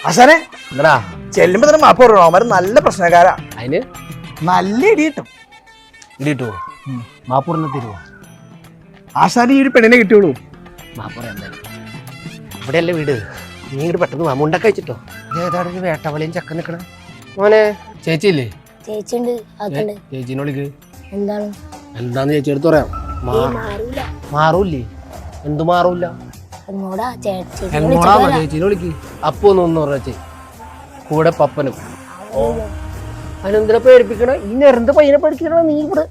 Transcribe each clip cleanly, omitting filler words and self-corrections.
ആശാനെ എന്താ ചെല്ലുമ്പോ തന്നെ മാപ്പ് പറയണോ? അവന്മാര് നല്ല പ്രശ്നക്കാരാ. അതിന് നല്ല ഇടി കിട്ടും. ഇടി കിട്ടുവോ? മാപ്പൂറിനെ തരുവോ? ആശാന് ഈ ഒരു പെണ്ണിനെ കിട്ടിയോളൂ. മാപ്പൂർ എന്തായാലും ഇവിടെയല്ലേ വീട്. നീ ഇങ്ങോട്ട് പെട്ടെന്ന് മാമുണ്ടൊക്കെ വെച്ചിട്ടോ. ഏതാണ് ഒരു വേട്ടവളിയും ചക്ക നിക്കണ മോനെ? ചേച്ചിയില്ലേ? ചേച്ചിണ്ട്. ചേച്ചീനെ വിളിക്ക്. എന്താണ്? എന്താന്ന് ചേച്ചി എടുത്ത് പറയാം. മാറൂല്ലേ? എന്തു മാറൂല്ല? എന്നോടാ ചേച്ചീനെ വിളിക്ക്. അപ്പൊ ഒന്ന് പറഞ്ഞേ കൂടെ പപ്പനും. അതിനെന്തിനാ പേടിപ്പിക്കണ? ഈ നെറുന്ത് പയ്യനെ പേടിക്കണ? നീ ഇവിടെ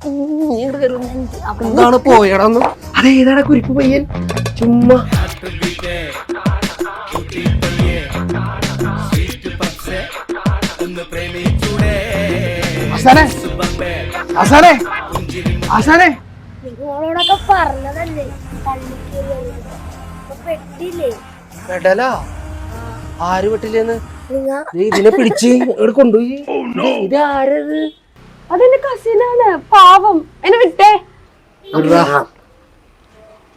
എന്താണ് പോയടന്ന്? അതേതാണ് കുരിപ്പ് പയ്യൻ? ചുമ്മാ ആശാനെ ആശാനെ ആശാനെ നിങ്ങളോടൊക്കെ പറഞ്ഞതല്ലേ പെട്ടില്ലേ? പെടലാ? ആര് പെട്ടില്ലേന്ന്? നീ ഇതിനെ പിടിച്ച് ഇവിടെ കൊണ്ടുപോയി. ഇതാരത്? അതെന്റെ കസിനാണ്. പാവം, എന്നെ വിട്ടേ.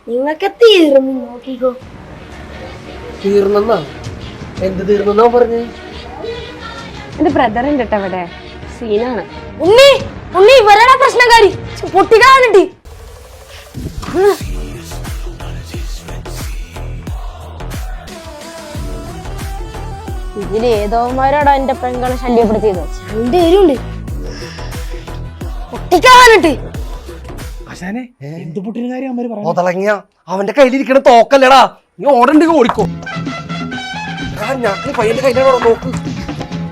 നിങ്ങക്ക് തീർന്നു. നോക്കിക്കോ. തീർന്നെന്നാ? എന്ത് തീർന്നെന്നാ പറഞ്ഞേ? എന്റെ ബ്രദർ ഉണ്ട് കേട്ടോ ഇവിടെ. സീനാണ്. ഉണ്ണി ഉണ്ണി ഇവരുടെ പ്രശ്നക്കാരി പൊട്ടിക്കാണിട്ടി. ഇതിൽ ഏതോമാരോടാ എന്റെ പെങ്ങളെ ശല്യപ്പെടുത്തിയത്. രണ്ടുപേരുണ്ട് പൊട്ടിക്കാണിട്ട്. ആശാനെ എന്ത് പൊട്ടിന് കാര്യം അവന്മാര് പറഞ്ഞു? മുതലങ്ങിയ അവന്റെ കയ്യിലിരിക്കണ തോക്കല്ലടാ. നീ ഓടണ്ടെങ്കിൽ ഓടിക്കോ. ഞാൻ പയ്യന്റെ കയ്യിലാണ് നോക്ക്.